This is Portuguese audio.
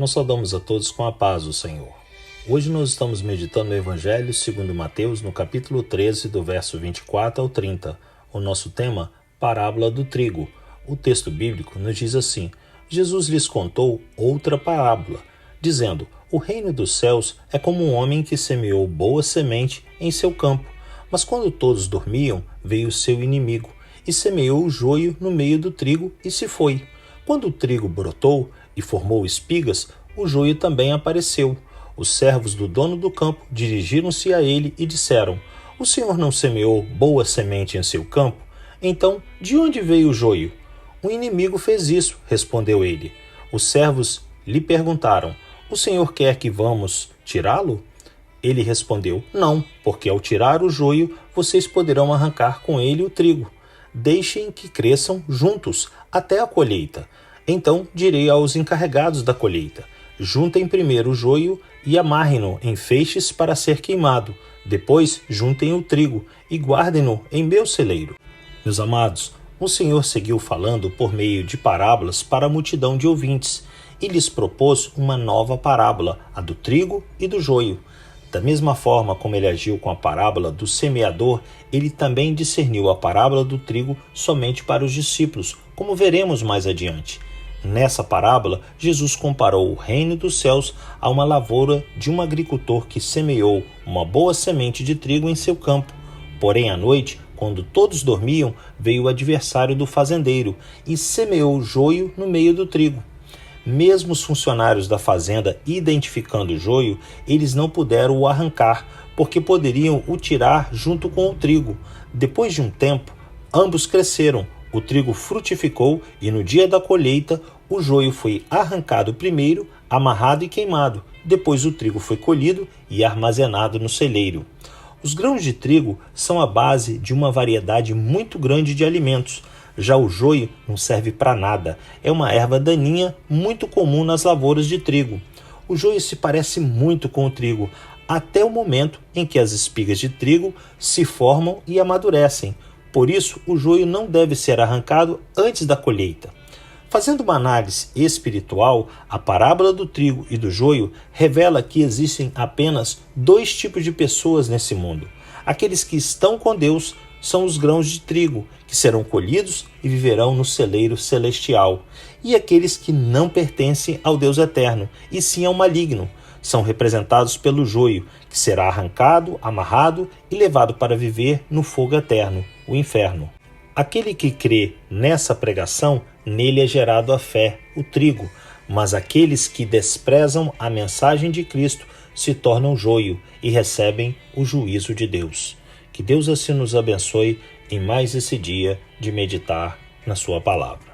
Nós saudamos a todos com a paz do Senhor. Hoje nós estamos meditando no Evangelho segundo Mateus, no capítulo 13, do verso 24 ao 30. O nosso tema, parábola do trigo. O texto bíblico nos diz assim: Jesus lhes contou outra parábola, dizendo: o reino dos céus é como um homem que semeou boa semente em seu campo. Mas quando todos dormiam, veio o seu inimigo e semeou o joio no meio do trigo e se foi. Quando o trigo brotou e formou espigas, o joio também apareceu. Os servos do dono do campo dirigiram-se a ele e disseram: o senhor não semeou boa semente em seu campo? Então, de onde veio o joio? O inimigo fez isso, respondeu ele. Os servos lhe perguntaram: o senhor quer que vamos tirá-lo? Ele respondeu: não, porque ao tirar o joio, vocês poderão arrancar com ele o trigo. Deixem que cresçam juntos até a colheita. Então direi aos encarregados da colheita: juntem primeiro o joio e amarrem-no em feixes para ser queimado. Depois juntem o trigo e guardem-no em meu celeiro. Meus amados, o Senhor seguiu falando por meio de parábolas para a multidão de ouvintes e lhes propôs uma nova parábola, a do trigo e do joio. Da mesma forma como ele agiu com a parábola do semeador, ele também discerniu a parábola do trigo somente para os discípulos, como veremos mais adiante. Nessa parábola, Jesus comparou o reino dos céus a uma lavoura de um agricultor que semeou uma boa semente de trigo em seu campo. Porém, à noite, quando todos dormiam, veio o adversário do fazendeiro e semeou o joio no meio do trigo. Mesmo os funcionários da fazenda identificando o joio, eles não puderam o arrancar, porque poderiam o tirar junto com o trigo. Depois de um tempo, ambos cresceram, o trigo frutificou e no dia da colheita, o joio foi arrancado primeiro, amarrado e queimado. Depois o trigo foi colhido e armazenado no celeiro. Os grãos de trigo são a base de uma variedade muito grande de alimentos. Já o joio não serve para nada, é uma erva daninha muito comum nas lavouras de trigo. O joio se parece muito com o trigo, até o momento em que as espigas de trigo se formam e amadurecem. Por isso, o joio não deve ser arrancado antes da colheita. Fazendo uma análise espiritual, a parábola do trigo e do joio revela que existem apenas dois tipos de pessoas nesse mundo. Aqueles que estão com Deus são os grãos de trigo, que serão colhidos e viverão no celeiro celestial. E aqueles que não pertencem ao Deus eterno, e sim ao maligno, são representados pelo joio, que será arrancado, amarrado e levado para viver no fogo eterno, o inferno. Aquele que crê nessa pregação, nele é gerado a fé, o trigo, mas aqueles que desprezam a mensagem de Cristo se tornam joio e recebem o juízo de Deus. Que Deus assim nos abençoe em mais esse dia de meditar na sua palavra.